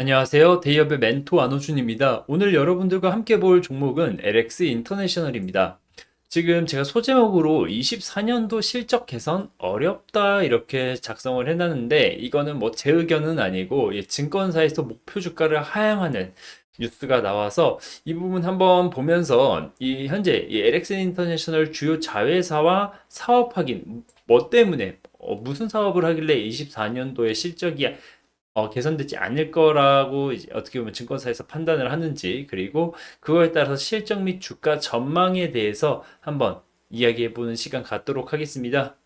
안녕하세요. 데이업의 멘토 안호준입니다. 오늘 여러분들과 함께 볼 종목은 LX 인터내셔널입니다. 지금 제가 소제목으로 24년도 실적 개선 어렵다 이렇게 작성을 해놨는데 이거는 뭐 제 의견은 아니고 증권사에서 목표 주가를 하향하는 뉴스가 나와서 이 부분 한번 보면서 이 현재 이 LX 인터내셔널 주요 자회사와 사업 확인 뭐 때문에 무슨 사업을 하길래 24년도에 실적이 개선되지 않을 거라고 이제 어떻게 보면 증권사에서 판단을 하는지, 그리고 그거에 따라서 실적 및 주가 전망에 대해서 한번 이야기해 보는 시간 갖도록 하겠습니다.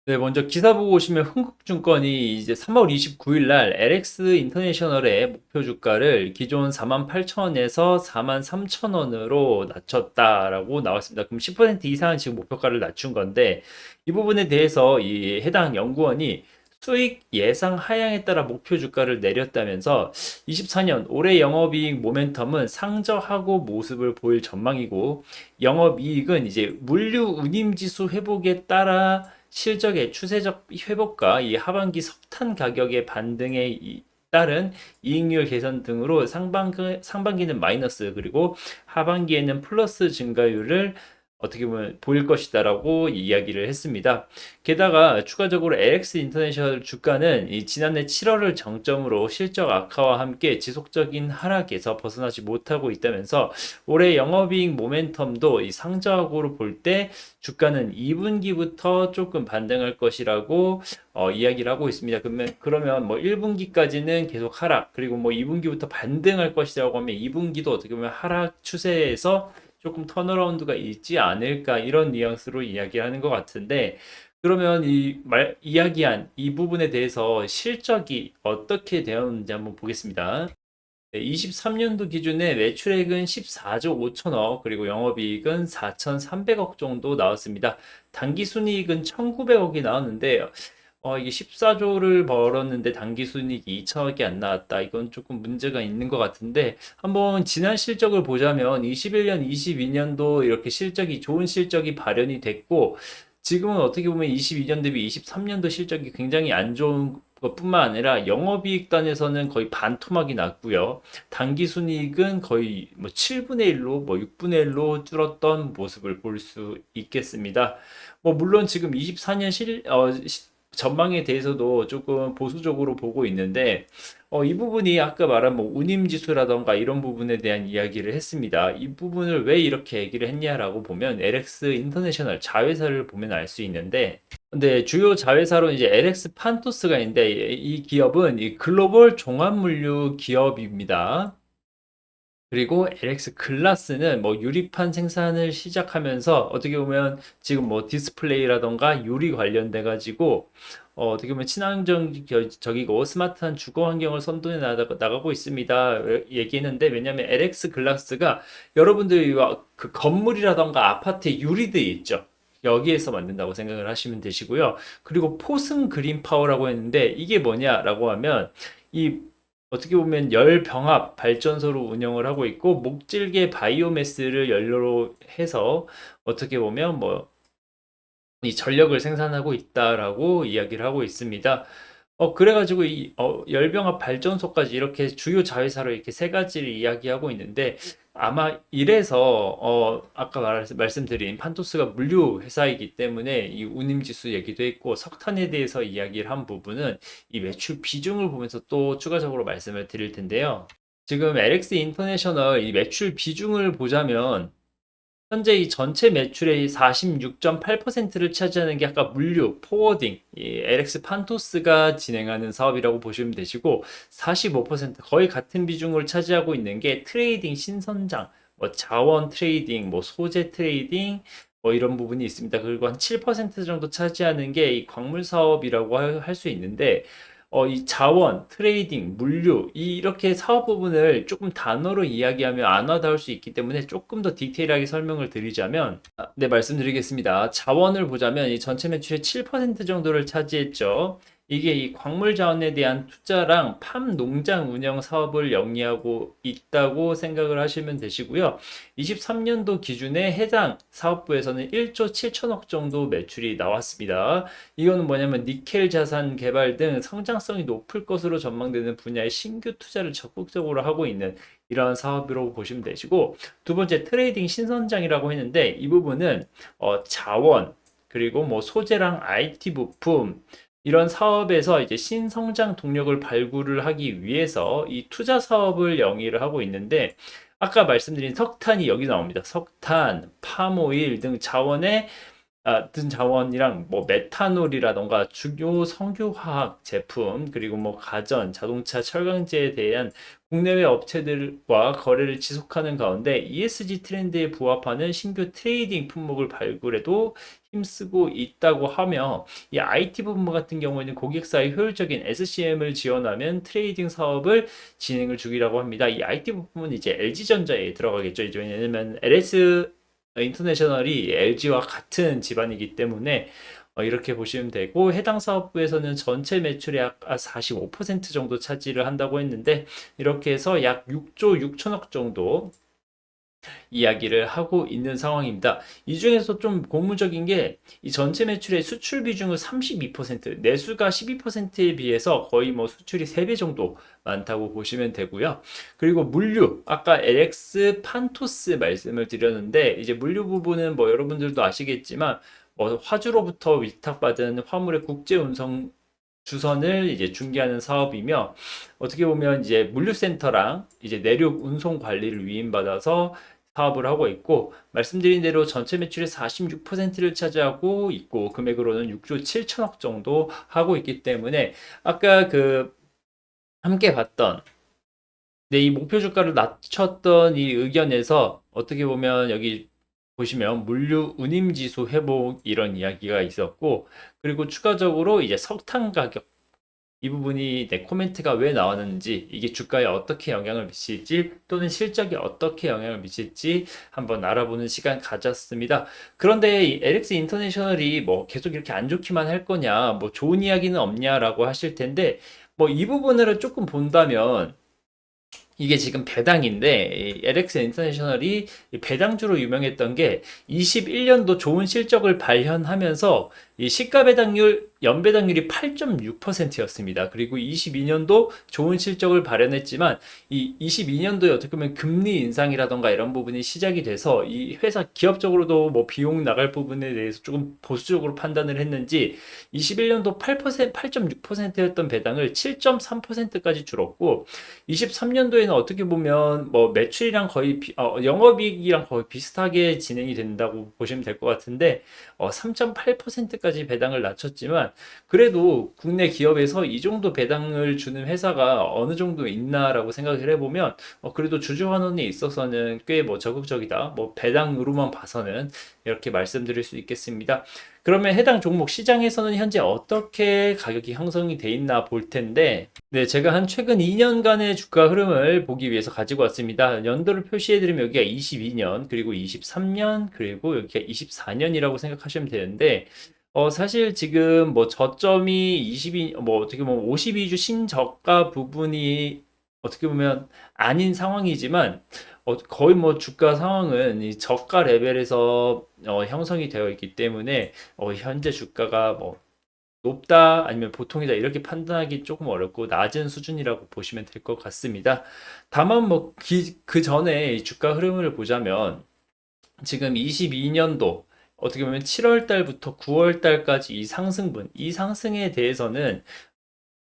네, 먼저 기사 보고 오시면 흥국증권이 이제 3월 29일 날 LX 인터내셔널의 목표 주가를 기존 48,000원에서 43,000원으로 낮췄다라고 나왔습니다. 그럼 10% 이상은 지금 목표가를 낮춘 건데, 이 부분에 대해서 이 해당 연구원이 수익 예상 하향에 따라 목표 주가를 내렸다면서 24년 올해 영업이익 모멘텀은 상저하고 모습을 보일 전망이고, 영업이익은 이제 물류 운임지수 회복에 따라 실적의 추세적 회복과 이 하반기 석탄 가격의 반등에 따른 이익률 개선 등으로 상반기는 마이너스, 그리고 하반기에는 플러스 증가율을 어떻게 보면 보일 것이다라고 이야기를 했습니다. 게다가 추가적으로 LX 인터내셔널 주가는 이 지난해 7월을 정점으로 실적 악화와 함께 지속적인 하락에서 벗어나지 못하고 있다면서 올해 영업이익 모멘텀도 이 상저하고로 볼 때 주가는 2분기부터 조금 반등할 것이라고 이야기를 하고 있습니다. 그러면 뭐 1분기까지는 계속 하락, 그리고 뭐 2분기부터 반등할 것이라고 하면 2분기도 어떻게 보면 하락 추세에서 조금 턴어라운드가 있지 않을까, 이런 뉘앙스로 이야기하는 것 같은데, 그러면 이야기한 이 부분에 대해서 실적이 어떻게 되었는지 한번 보겠습니다. 네, 23년도 기준에 매출액은 14조 5천억, 그리고 영업이익은 4,300억 정도 나왔습니다. 당기순이익은 1,900억이 나왔는데, 이게 14조를 벌었는데 당기순이익이 2천억이 안 나왔다. 이건 조금 문제가 있는 것 같은데, 한번 지난 실적을 보자면 21년, 22년도 이렇게 실적이 좋은 실적이 발현이 됐고, 지금은 어떻게 보면 22년 대비 23년도 실적이 굉장히 안 좋은 것뿐만 아니라 영업이익 단에서는 거의 반토막이 났고요. 당기순이익은 거의 뭐 7분의 1로 뭐 6분의 1로 줄었던 모습을 볼 수 있겠습니다. 뭐 물론 지금 24년 전망에 대해서도 조금 보수적으로 보고 있는데, 이 부분이 아까 말한 뭐 운임지수라던가 이런 부분에 대한 이야기를 했습니다. 이 부분을 왜 이렇게 얘기를 했냐라고 보면 LX 인터내셔널 자회사를 보면 알 수 있는데, 근데 주요 자회사로 이제 LX 판토스가 있는데 이 기업은 이 글로벌 종합물류 기업입니다. 그리고 LX 글라스는 뭐 유리판 생산을 시작하면서 어떻게 보면 지금 뭐 디스플레이라던가 유리 관련돼 가지고 어떻게 보면 친환경적이고 스마트한 주거 환경을 선도해 나가고 있습니다. 얘기했는데, 왜냐하면 LX 글라스가 여러분들이 그 건물이라던가 아파트에 유리들이 있죠. 여기에서 만든다고 생각을 하시면 되시고요. 그리고 포승 그린 파워라고 했는데 이게 뭐냐라고 하면 이 어떻게 보면 열 병합 발전소로 운영을 하고 있고, 목질계 바이오매스를 연료로 해서 어떻게 보면 뭐 이 전력을 생산하고 있다라고 이야기를 하고 있습니다. 그래가지고 이 열병합 발전소까지 이렇게 주요 자회사로 이렇게 세 가지를 이야기하고 있는데, 아마 이래서 아까 말씀드린 판토스가 물류 회사이기 때문에 이 운임지수 얘기도 했고 석탄에 대해서 이야기를 한 부분은 이 매출 비중을 보면서 또 추가적으로 말씀을 드릴 텐데요. 지금 LX 인터내셔널 이 매출 비중을 보자면 현재 이 전체 매출의 46.8%를 차지하는 게 아까 물류, 포워딩, 이 LX 판토스가 진행하는 사업이라고 보시면 되시고, 45% 거의 같은 비중을 차지하고 있는 게 트레이딩, 신선장, 뭐 자원 트레이딩, 뭐 소재 트레이딩, 뭐 이런 부분이 있습니다. 그리고 한 7% 정도 차지하는 게 이 광물 사업이라고 할 수 있는데, 이 자원, 트레이딩, 물류, 이렇게 사업 부분을 조금 단어로 이야기하면 안 와닿을 수 있기 때문에 조금 더 디테일하게 설명을 드리자면, 네, 말씀드리겠습니다. 자원을 보자면 이 전체 매출의 7% 정도를 차지했죠. 이게 이 광물 자원에 대한 투자랑 팜 농장 운영 사업을 영위하고 있다고 생각을 하시면 되시고요. 23년도 기준에 해당 사업부에서는 1조 7천억 정도 매출이 나왔습니다. 이거는 뭐냐면 니켈 자산 개발 등 성장성이 높을 것으로 전망되는 분야에 신규 투자를 적극적으로 하고 있는 이러한 사업으로 보시면 되시고, 두 번째 트레이딩 신선장이라고 했는데 이 부분은 자원 그리고 뭐 소재랑 IT 부품 이런 사업에서 이제 신성장 동력을 발굴을 하기 위해서 이 투자 사업을 영위를 하고 있는데, 아까 말씀드린 석탄이 여기 나옵니다. 석탄, 팜오일 등 등 자원이랑 뭐 메탄올이라던가 주요 석유화학 제품, 그리고 뭐 가전, 자동차, 철강제에 대한 국내외 업체들과 거래를 지속하는 가운데 ESG 트렌드에 부합하는 신규 트레이딩 품목을 발굴에도 힘쓰고 있다고 하며, 이 IT 부분 같은 경우에는 고객사의 효율적인 SCM을 지원하면 트레이딩 사업을 진행을 중이라고 합니다. 이 IT 부분은 이제 LG전자에 들어가겠죠. 이제 왜냐면 LS 인터내셔널이 LG와 같은 집안이기 때문에 이렇게 보시면 되고, 해당 사업부에서는 전체 매출의 약 45% 정도 차지를 한다고 했는데, 이렇게 해서 약 6조 6천억 정도 이야기를 하고 있는 상황입니다. 이 중에서 좀 고무적인 게 이 전체 매출의 수출 비중을 32%, 내수가 12%에 비해서 거의 뭐 수출이 3배 정도 많다고 보시면 되고요. 그리고 물류, 아까 LX 판토스 말씀을 드렸는데, 이제 물류 부분은 뭐 여러분들도 아시겠지만 화주로부터 위탁받은 화물의 국제 운송 주선을 이제 중개하는 사업이며, 어떻게 보면 이제 물류센터랑 이제 내륙 운송 관리를 위임받아서 사업을 하고 있고, 말씀드린 대로 전체 매출의 46%를 차지하고 있고, 금액으로는 6조 7천억 정도 하고 있기 때문에, 아까 함께 봤던 이 목표 주가를 낮췄던 이 의견에서 어떻게 보면 여기 보시면 물류 운임 지수 회복 이런 이야기가 있었고, 그리고 추가적으로 이제 석탄 가격, 이 부분이 내 코멘트가 왜 나왔는지, 이게 주가에 어떻게 영향을 미칠지, 또는 실적에 어떻게 영향을 미칠지 한번 알아보는 시간 가졌습니다. 그런데 이 LX 인터내셔널이 뭐 계속 이렇게 안 좋기만 할 거냐, 뭐 좋은 이야기는 없냐라고 하실 텐데, 뭐 이 부분을 조금 본다면, 이게 지금 배당인데, 이 LX 인터내셔널이 배당주로 유명했던 게 21년도 좋은 실적을 발현하면서 이 시가 배당률, 연배당률이 8.6%였습니다. 그리고 22년도 좋은 실적을 발현했지만 이 22년도에 어떻게 보면 금리 인상이라던가 이런 부분이 시작이 돼서 이 회사 기업적으로도 뭐 비용 나갈 부분에 대해서 조금 보수적으로 판단을 했는지 21년도 8%, 8.6%였던 배당을 7.3%까지 줄었고, 23년도에는 어떻게 보면 뭐 매출이랑 거의 영업이익이랑 거의 비슷하게 진행이 된다고 보시면 될 것 같은데, 3.8%까지 배당을 낮췄지만, 그래도 국내 기업에서 이 정도 배당을 주는 회사가 어느 정도 있나라고 생각을 해보면, 그래도 주주환원에 있어서는 꽤 뭐 적극적이다, 뭐 배당으로만 봐서는 이렇게 말씀드릴 수 있겠습니다. 그러면 해당 종목 시장에서는 현재 어떻게 가격이 형성이 돼 있나 볼 텐데, 네, 제가 한 최근 2년간의 주가 흐름을 보기 위해서 가지고 왔습니다. 연도를 표시해드리면 여기가 22년, 그리고 23년, 그리고 여기가 24년이라고 생각하시면 되는데, 사실 지금 뭐 저점이 뭐 어떻게 보면 52주 신저가 부분이 어떻게 보면 아닌 상황이지만, 거의 뭐 주가 상황은 이 저가 레벨에서 형성이 되어 있기 때문에 현재 주가가 뭐 높다 아니면 보통이다 이렇게 판단하기 조금 어렵고 낮은 수준이라고 보시면 될 것 같습니다. 다만 뭐 그 전에 주가 흐름을 보자면, 지금 22년도 어떻게 보면 7월 달부터 9월 달까지 이 상승에 대해서는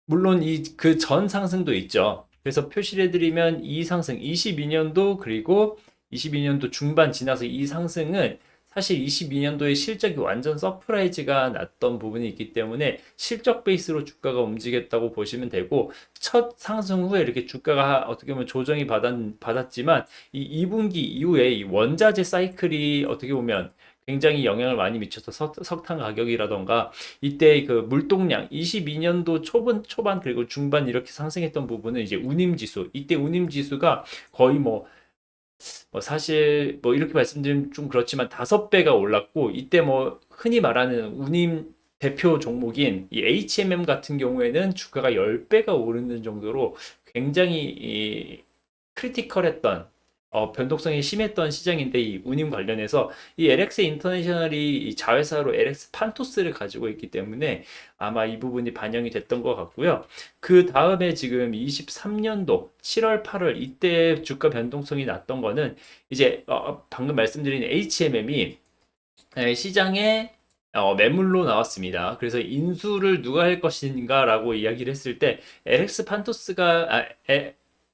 물론 그 전 상승도 있죠. 그래서 표시를 해드리면 이 상승, 22년도 그리고 22년도 중반 지나서 이 상승은 사실 22년도에 실적이 완전 서프라이즈가 났던 부분이 있기 때문에 실적 베이스로 주가가 움직였다고 보시면 되고, 첫 상승 후에 이렇게 주가가 어떻게 보면 조정이 받았지만 이 2분기 이후에 이 원자재 사이클이 어떻게 보면 굉장히 영향을 많이 미쳐서 석탄 가격이라던가 이때 그 물동량 22년도 초반 그리고 중반 이렇게 상승했던 부분은 이제 운임지수, 이때 운임지수가 거의 뭐 사실 뭐 이렇게 말씀드리면 좀 그렇지만 5배가 올랐고, 이때 뭐 흔히 말하는 운임 대표 종목인 이 HMM 같은 경우에는 주가가 10배가 오르는 정도로 굉장히 크리티컬했던 변동성이 심했던 시장인데 이 운임 관련해서 이 LX 인터내셔널이 이 자회사로 LX 판토스를 가지고 있기 때문에 아마 이 부분이 반영이 됐던 것 같고요. 그 다음에 지금 23년도 7월, 8월 이때 주가 변동성이 났던 거는 이제 방금 말씀드린 HMM이 시장에 매물로 나왔습니다. 그래서 인수를 누가 할 것인가라고 이야기를 했을 때 LX 판토스가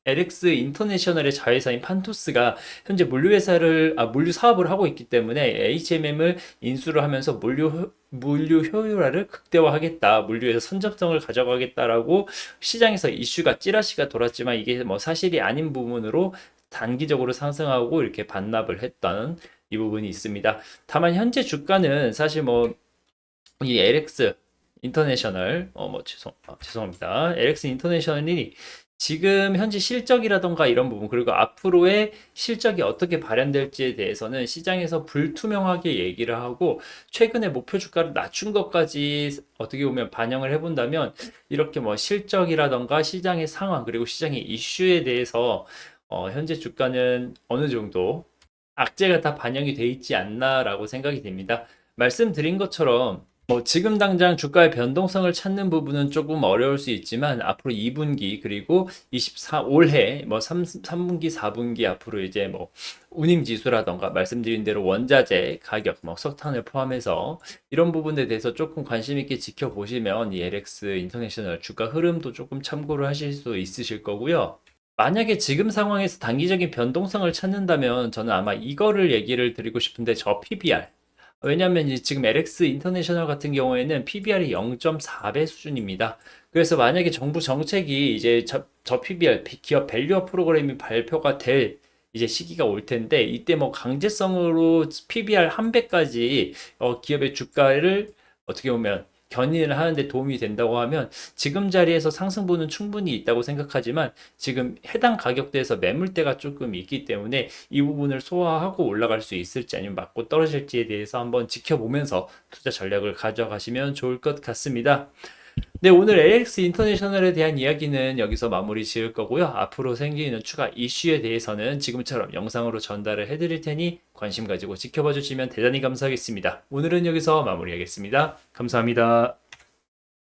LX 인터내셔널의 자회사인 판토스가 현재 물류 사업을 하고 있기 때문에 HMM을 인수를 하면서 물류 효율화를 극대화하겠다, 물류에서 선점성을 가져가겠다라고 시장에서 이슈가 찌라시가 돌았지만 이게 뭐 사실이 아닌 부분으로 단기적으로 상승하고 이렇게 반납을 했던 이 부분이 있습니다. 다만 현재 주가는 사실 뭐 이 LX 인터내셔널 죄송합니다. LX 인터내셔널이 지금 현재 실적이라던가 이런 부분 그리고 앞으로의 실적이 어떻게 발현될지에 대해서는 시장에서 불투명하게 얘기를 하고 최근에 목표 주가를 낮춘 것까지 어떻게 보면 반영을 해본다면 이렇게 뭐 실적이라던가 시장의 상황 그리고 시장의 이슈에 대해서 현재 주가는 어느 정도 악재가 다 반영이 돼 있지 않나라고 생각이 됩니다. 말씀드린 것처럼 지금 당장 주가의 변동성을 찾는 부분은 조금 어려울 수 있지만 앞으로 2분기 그리고 올해 3분기, 4분기 앞으로 이제 운임 지수라던가 말씀드린 대로 원자재 가격, 석탄을 포함해서 이런 부분에 대해서 조금 관심 있게 지켜보시면 이 LX 인터내셔널 주가 흐름도 조금 참고를 하실 수 있으실 거고요. 만약에 지금 상황에서 단기적인 변동성을 찾는다면 저는 아마 이거를 얘기를 드리고 싶은데 저 PBR 왜냐하면 지금 LX 인터내셔널 같은 경우에는 PBR이 0.4배 수준입니다. 그래서 만약에 정부 정책이 이제 저 PBR 기업 밸류업 프로그램이 발표가 될 이제 시기가 올 텐데 이때 강제성으로 PBR 한 배까지 기업의 주가를 어떻게 보면 견인을 하는데 도움이 된다고 하면 지금 자리에서 상승분은 충분히 있다고 생각하지만 지금 해당 가격대에서 매물대가 조금 있기 때문에 이 부분을 소화하고 올라갈 수 있을지 아니면 맞고 떨어질지에 대해서 한번 지켜보면서 투자 전략을 가져가시면 좋을 것 같습니다. 네, 오늘 AX 인터내셔널에 대한 이야기는 여기서 마무리 지을 거고요. 앞으로 생기는 추가 이슈에 대해서는 지금처럼 영상으로 전달을 해드릴 테니 관심 가지고 지켜봐 주시면 대단히 감사하겠습니다. 오늘은 여기서 마무리하겠습니다. 감사합니다.